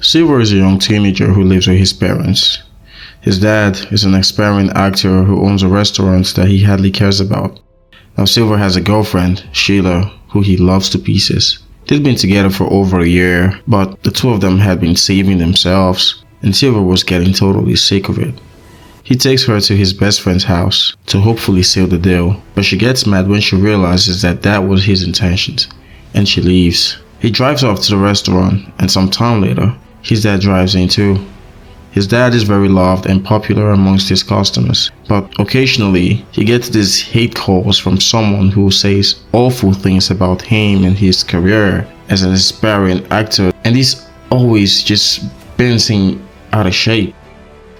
Silver is a young teenager who lives with his parents. His dad is an experienced actor who owns a restaurant that he hardly cares about. Now Silver has a girlfriend, Sheila, who he loves to pieces. They'd been together for over a year, but the two of them had been saving themselves, and Silver was getting totally sick of it. He takes her to his best friend's house to hopefully seal the deal, but she gets mad when she realizes that was his intentions, and she leaves. He drives off to the restaurant, and some time later, his dad drives in too. His dad is very loved and popular amongst his customers, but occasionally he gets these hate calls from someone who says awful things about him and his career as an aspiring actor, and he's always just bouncing out of shape.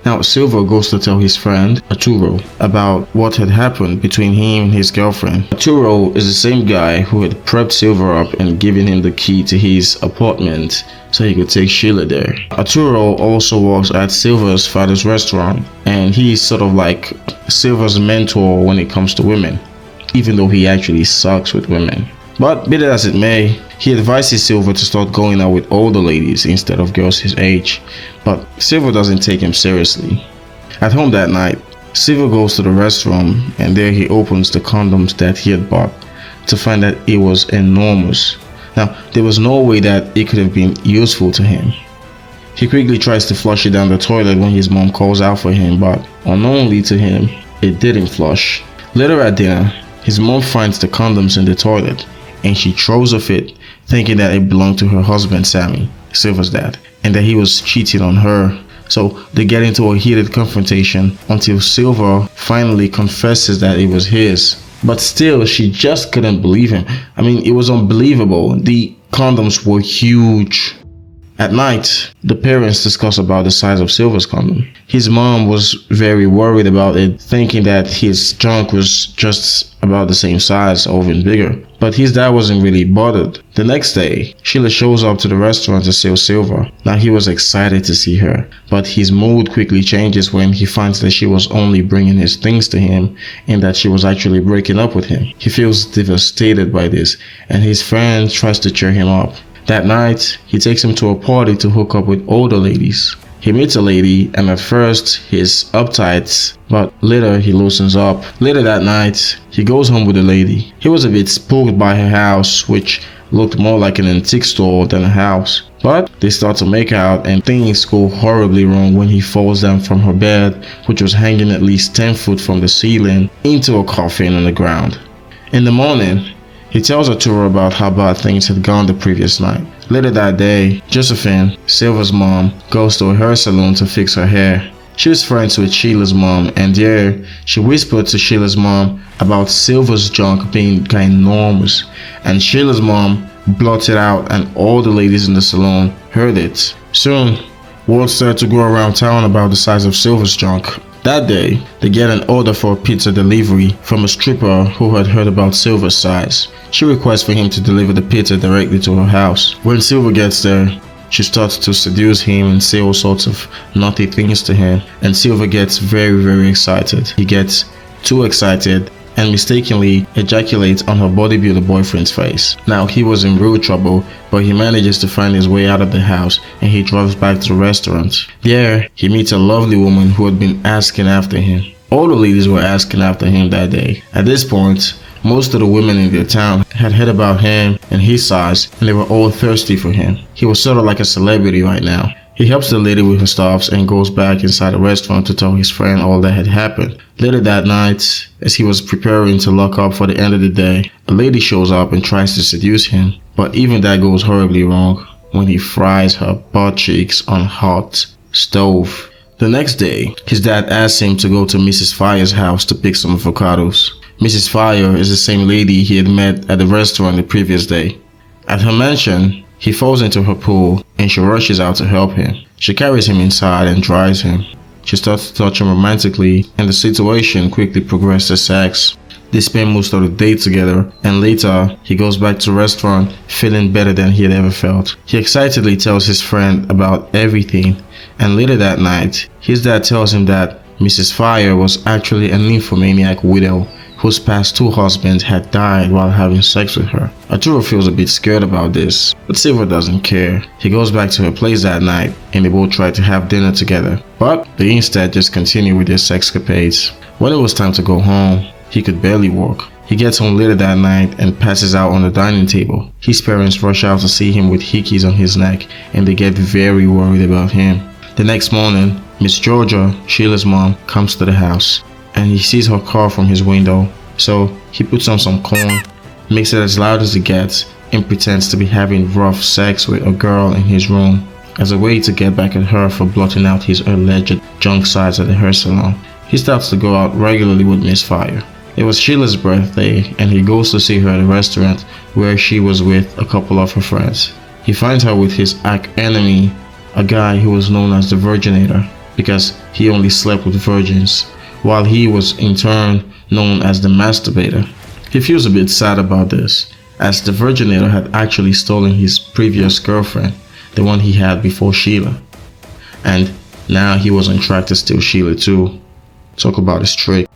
Now Silver goes to tell his friend Arturo about what had happened between him and his girlfriend. Arturo is the same guy who had prepped Silver up and given him the key to his apartment so he could take Sheila there. Arturo also works at Silver's father's restaurant, and he's sort of like Silver's mentor when it comes to women, even though he actually sucks with women. But be that as it may, he advises Silver to start going out with older ladies instead of girls his age, but Silver doesn't take him seriously. At home that night, Silver goes to the restroom, and there he opens the condoms that he had bought to find that it was enormous. Now, there was no way that it could have been useful to him. He quickly tries to flush it down the toilet when his mom calls out for him, but unknowingly to him, it didn't flush. Later at dinner, his mom finds the condoms in the toilet, and she throws a fit, thinking that it belonged to her husband Sammy, Silver's dad, and that he was cheating on her. So they get into a heated confrontation until Silver finally confesses that it was his. But still, she just couldn't believe him. I mean, it was unbelievable. The condoms were huge. At night, the parents discuss about the size of Silver's condom. His mom was very worried about it, thinking that his junk was just about the same size or even bigger. But his dad wasn't really bothered. The next day, Sheila shows up to the restaurant to see Silver. Now he was excited to see her, but his mood quickly changes when he finds that she was only bringing his things to him and that she was actually breaking up with him. He feels devastated by this, and his friend tries to cheer him up. That night, he takes him to a party to hook up with older ladies. He meets a lady, and at first he's uptight, but later he loosens up. Later that night, he goes home with the lady. He was a bit spooked by her house, which looked more like an antique store than a house. But they start to make out, and things go horribly wrong when he falls down from her bed, which was hanging at least 10 feet from the ceiling, into a coffin on the ground. In the morning, he tells Arturo about how bad things had gone the previous night. Later that day, Josephine, Silver's mom, goes to a hair salon to fix her hair. She was friends with Sheila's mom, and there, she whispered to Sheila's mom about Silver's junk being ginormous, and Sheila's mom blurted out, and all the ladies in the salon heard it. Soon, word started to go around town about the size of Silver's junk. That day, they get an order for a pizza delivery from a stripper who had heard about Silver's size. She requests for him to deliver the pizza directly to her house. When Silver gets there, she starts to seduce him and say all sorts of naughty things to him, and Silver gets very excited. He gets too excited and mistakenly ejaculates on her bodybuilder boyfriend's face. Now he was in real trouble, but he manages to find his way out of the house, and he drives back to the restaurant. There, he meets a lovely woman who had been asking after him. All the ladies were asking after him that day. At this point, most of the women in their town had heard about him and his size, and they were all thirsty for him. He was sort of like a celebrity right now. He helps the lady with her stuffs and goes back inside the restaurant to tell his friend all that had happened. Later that night, as he was preparing to lock up for the end of the day, a lady shows up and tries to seduce him, but even that goes horribly wrong when he fries her butt cheeks on hot stove. The next day, his dad asks him to go to Mrs. Fire's house to pick some avocados. Mrs. Fire is the same lady he had met at the restaurant the previous day. At her mansion, he falls into her pool, and she rushes out to help him. She carries him inside and dries him. She starts to touch him romantically, and the situation quickly progresses to sex. They spend most of the day together, and later, he goes back to the restaurant feeling better than he had ever felt. He excitedly tells his friend about everything, and later that night, his dad tells him that Mrs. Fire was actually a nymphomaniac widow, whose past two husbands had died while having sex with her. Arturo feels a bit scared about this, but Silver doesn't care. He goes back to her place that night and they both try to have dinner together, but they instead just continue with their sexcapades. When it was time to go home, he could barely walk. He gets home later that night and passes out on the dining table. His parents rush out to see him with hickeys on his neck and they get very worried about him. The next morning, Miss Georgia, Sheila's mom, comes to the house and he sees her car from his window. So he puts on some corn, makes it as loud as it gets, and pretends to be having rough sex with a girl in his room as a way to get back at her for blotting out his alleged junk sides at the hair salon. He starts to go out regularly with Miss Fire. It was Sheila's birthday and he goes to see her at a restaurant where she was with a couple of her friends. He finds her with his arch enemy, a guy who was known as the Virginator because he only slept with virgins, while he was in turn known as the Masturbator. He feels a bit sad about this, as the Virginator had actually stolen his previous girlfriend, the one he had before Sheila, and now he was on track to steal Sheila too. Talk about his trick.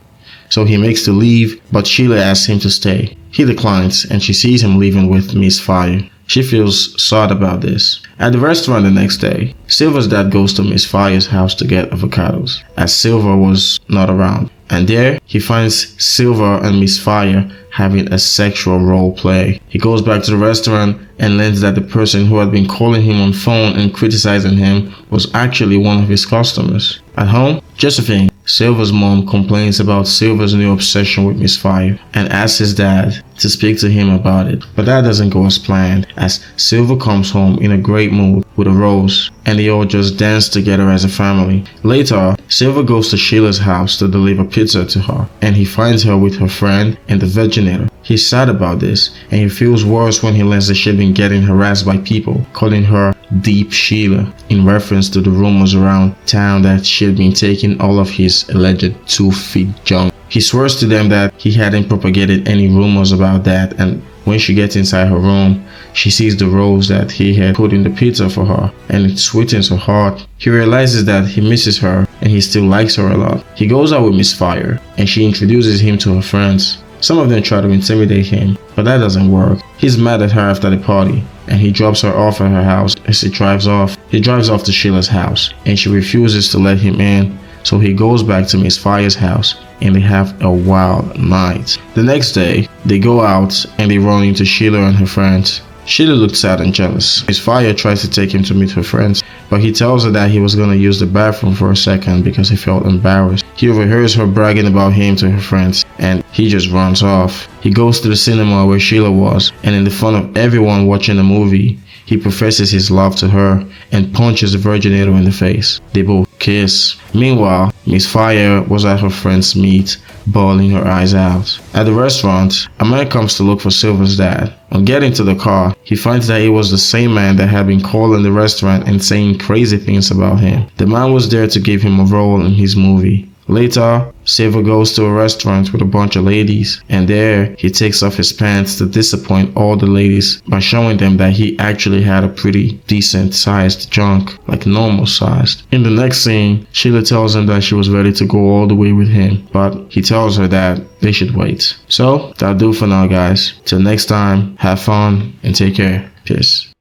So he makes to leave, but Sheila asks him to stay. He declines and she sees him leaving with Miss Fire. She feels sad about this. At the restaurant the next day, Silver's dad goes to Miss Fire's house to get avocados, as Silver was not around. And there, he finds Silver and Miss Fire having a sexual role play. He goes back to the restaurant and learns that the person who had been calling him on phone and criticizing him was actually one of his customers. At home, Josephine, Silver's mom, complains about Silver's new obsession with Miss Fire and asks his dad to speak to him about it. But that doesn't go as planned, as Silver comes home in a great mood with a rose and they all just dance together as a family. Later, Silver goes to Sheila's house to deliver pizza to her and he finds her with her friend and the Virginator. He's sad about this and he feels worse when he learns that she'd been getting harassed by people, calling her Deep Sheila in reference to the rumors around town that she had been taking all of his alleged 2 feet junk. He swears to them that he hadn't propagated any rumors about that, and when she gets inside her room, she sees the rose that he had put in the pizza for her and it sweetens her heart. He realizes that he misses her and he still likes her a lot. He goes out with Miss Fire and she introduces him to her friends. Some of them try to intimidate him, but that doesn't work. He's mad at her after the party and he drops her off at her house as he drives off. He drives off to Sheila's house and she refuses to let him in. So he goes back to Miss Fire's house and they have a wild night. The next day, they go out and they run into Sheila and her friends. Sheila looked sad and jealous. Miss Fire tries to take him to meet her friends, but he tells her that he was gonna use the bathroom for a second because he felt embarrassed. He overhears her bragging about him to her friends and he just runs off. He goes to the cinema where Sheila was and in the front of everyone watching the movie, he professes his love to her and punches the Virginator in the face. They both kiss. Meanwhile, Miss Fire was at her friend's meet, bawling her eyes out. At the restaurant, a man comes to look for Silver's dad. On getting to the car, he finds that it was the same man that had been calling the restaurant and saying crazy things about him. The man was there to give him a role in his movie. Later, Silver goes to a restaurant with a bunch of ladies, and there he takes off his pants to disappoint all the ladies by showing them that he actually had a pretty decent sized junk, like normal sized. In the next scene, Sheila tells him that she was ready to go all the way with him, but he tells her that they should wait. So that'll do for now, guys. Till next time, have fun and take care. Peace.